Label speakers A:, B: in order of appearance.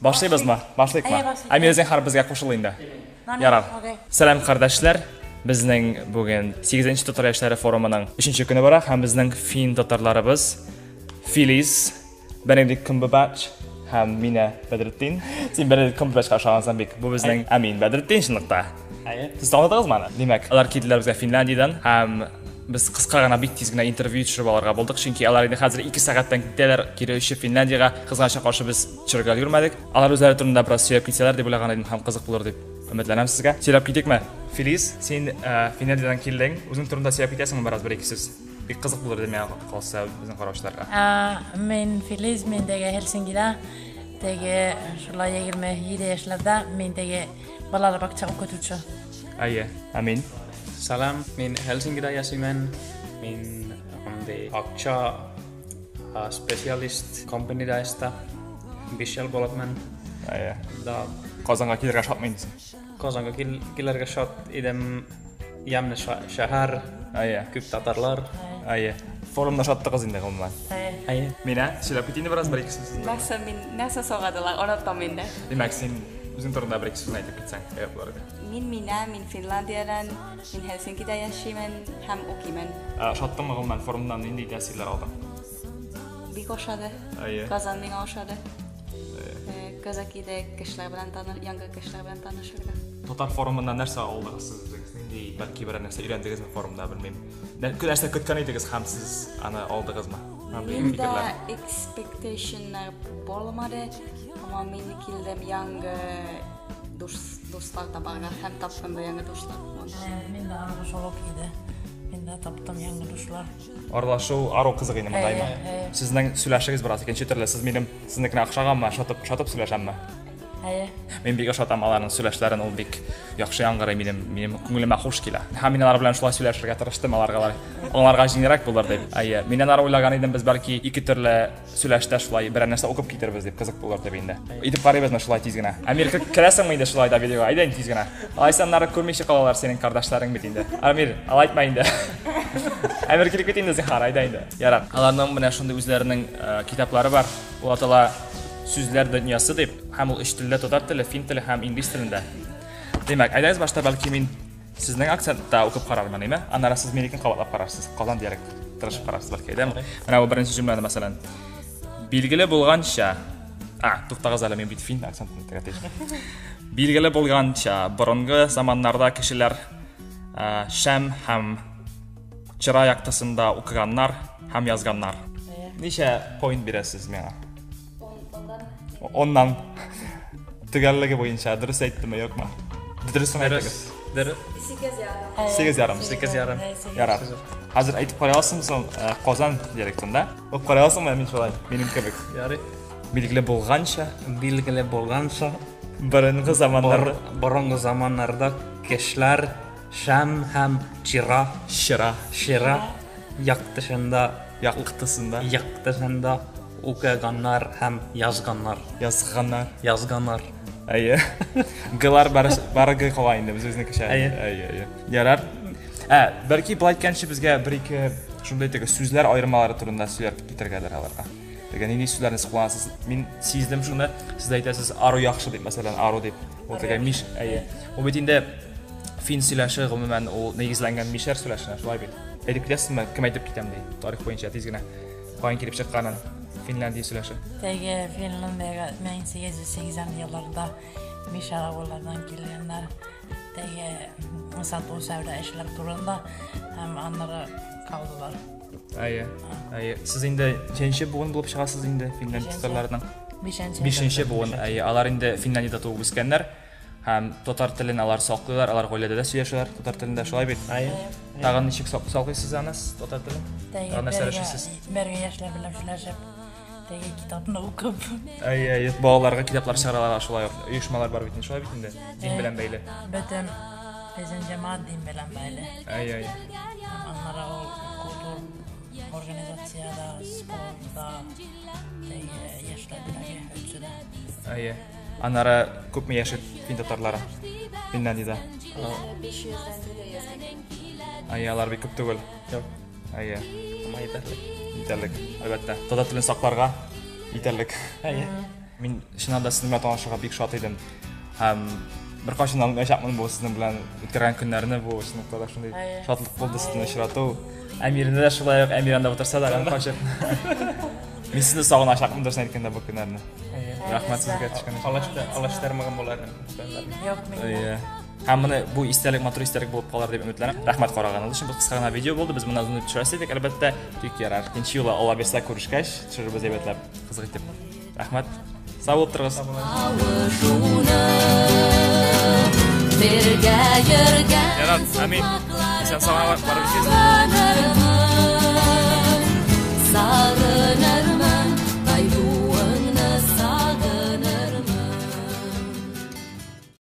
A: Башлыйбызмы? Башлыйкмы? Амирзен хар безгә кушыл инде. Ярар. Сәлам кардәшләр. Безнең бүген 8нче татар яшьләре форумының 3нче көне бара һәм безнең фин татарларыбыз Филис, Benedict Cumberbatch һәм Мина Бәдретдин. Син Benedict Cumberbatchка ошагансың бик. Бу безнең Амин Бәдретдин шунлыкта. Сез таныдыгызмы аны? Димәк, алар килделәр безгә Финляндиядан һәм biz кыска гына бик тиз генә интервью төшереп алырга булдык, чөнки алар инде хәзер 2 сәгатьтән китәләр кире өче Финляндиягә. Кызганча каршы без төшерергә йөрмәдек. Алар үзләре турында бераз сөйләп китсәләр дип уйлаган идем һәм кызык булыр дип өметләнәм сезгә. Сөйләп китекме? Филис, син Финляндиядан килдең. Үзең турында сөйләп китәсеңме бераз бер-ике сүз? Бик кызык булыр дип миңа калса безнең карашларга.
B: Мен Филис, мен теге Хельсинкида, теге шулай 27 яшьләрдә, мен теге балалар бакча укытучы.
A: Амин.
C: Salam, min Helsingida яшимен. Min акча специалист компанияда эста. Бишел болатмен. Да
A: Казанга килергә шатмыйм дисең.
C: Казанга килергә шат идем. Ямны шәһәр. Күп татарлар.
A: Форумда шаттыгыз инде гомумән. Мина, сөйләп китинде бераз бер-ике сүз.
D: Нәрсә сорадылар, оныттым инде.
A: Димәк, син үзең турында бер-ике сүз әйтеп китсәң, булыр.
D: Мин Мина, мин Финляндиядан, мин Хельсинкида яшимен һәм укыймен.
A: Шаттымы гомумән форумдан нинди тәэсирләр алдың?
D: Бик ошады. Казан миңа ошады. Казакида кешеләр белән яңа кешеләр белән танышырга.
A: Татар форумында нәрсә алдыгыз сез? Нинди бәлки бер нәрсә өйрәндегезме форумда, белмим. Нәрсә көткән идегез һәм сез аны алдыгызмы?
D: Миндә expectationнар булмады, ama мин килдем яңа dostlar табарга һәм таптым да яңа достар.
B: Мен дә аралашулык иде. Мен дә таптым яңа дуслар.
A: Аралашу ару кызык инде мондаймы? Сезнең сөйләшегез бераз икенче төрле. Сез минем сезнекенә охшаганмы? Шатып сөйләшәмме? Мен бик ошатам аларның сөйләшләрен, ул бик яхшы яңгырый минем күңелемә хуш килә. Һәм мин алар белән шулай сөйләшергә тырыштым, аларга җиңелрәк булыр дип. Миннән ары уйлаган идем, без бәлки ике төрле сөйләштә шулай бер нәрсә укып китербез дип, кызык булыр дип инде. Итеп карыйбызмы шулай тиз генә? Амир керәсеңме инде шулай да видеога? Айдан тиз генә. Алайсаннары күрмичә калалар синең кардәшләрең бит инде. Амир, алайтма инде. Амир килеп кит инде зинһар, айда инде. Ярар. Аларның менә шундый үзләренең китаплары бар. Ул атала сүзләр дөньясы дип, һәм ул өч телдә татар теле, фин теле һәм инглиз телендә. Димәк, айдагыз башта бәлки мин сезнең акцентта укып карармын, әйме? Аннары сез минекен кабатлап карарсыз. Казан диалект тырышып карарсыз бәлки, әйдәме? Менә бу беренче җөмләне мәсәлән. Билгеле булганча, туктагыз әле, мин бит фин акцентын тәгәртәйм. Билгеле булганча, борынгы заманнарда кешеләр шәм һәм чыра яктысында укыганнар һәм язганнар. Ничә point бирәсез миңа? Ondan tügəlligi boyunca dürüst әйттемме, юкмы? Дөрес әйтегез. 8 ярым. Ярар. Хәзер әйтеп карый аласыңмы Казан диалектында? Укып карый аласыңмы мин шулай? Минем кебек.
C: ярый.
A: Билгеле булганча, борынгы
C: заманнарда кешеләр шәм һәм чыра яктысында укыганнар һәм язганнар.
A: Гылар барыгы кала инде без үзенеке. Ярар. Бәлки бу әйткәнче безгә бер-ике шундый теге сүзләр айырмалары турында сөйләп китергәләр аларга. Дигән нинди сүзләрне кулланасыз? Мин сиздем шуны, сез әйтәсез ару яхшы дип, мәсәлән, ару дип. Ул теге миш, Ул бит инде фин сөйләше гомумән ул нигезләнгән мишәр сөйләшенә, шулай бит. Әйтеп китәсезме, кем әйтеп китәм ди? Тарих буенча тиз генә. Каян килеп чыкканын Финляндия сөйләше.
B: Теге Финляндиягә 1880 елларда мишәр авыллардан килгәннәр. Теге сату сәүдә эшләр турында һәм аннары калдылар.
A: Сез инде ничәнче буын булып чыгасыз инде Финляндия татарларының? 5нче буын. Алар инде Финляндиядә туып үскәннәр һәм татар телен алар саклыйлар, алар гаиләдә дә сөйләшәләр татар телендә, шулай бит. Тагын ничек саклыйсыз аны татар телен?
B: Бергә яшьләр белән сөйләшеп, теге китапны укып.
A: Балаларга китаплар чыгаралар, шулай ук оешмалар бар бит, шулай бит инде. Дин белән бәйле.
B: Бөтен безнең җәмәгать дин белән бәйле. Аннары ул культур организациялар, спортта, теге яшьләр белән үтсәдә.
A: Аннары күпме яшәп фин татарлары Финляндиядә?
D: 500-дән дә яшәгән.
A: Алар бик күп түгел.
C: Юк.
A: Итәрлек, әлбәттә. Татар телен сакларга итәрлек. Мин шунда сезнең белән танышырга бик шат идем. Һәм бер кайчан аңлашакмын бу сезнең белән үткәргән көннәрне бу шунда шундый шатлык булды сезне очрату. Әмирне дә шулай ук Әмиранда утырса да кайчак. Мин сезне сагыначакмын дөресен әйткәндә бу көннәрне. Рәхмәт сезгә төшкән өчен.
C: Алыштырмаган булар.
B: Yok men.
A: Һәм моны бу истәлек матур истәлек булып калыр дип өметләнәм. Рәхмәт караганыгыз өчен. Бу кыска гына видео булды. Без моны узын төшерәс идек. Әлбәттә, тик ярар. Икенче юлы Алла бирсә күрешкәч, төшерербез дип әйтләп кызык итеп. Рәхмәт. Сау булып торыгыз. Ярат, амин. Сен сау барып җиз.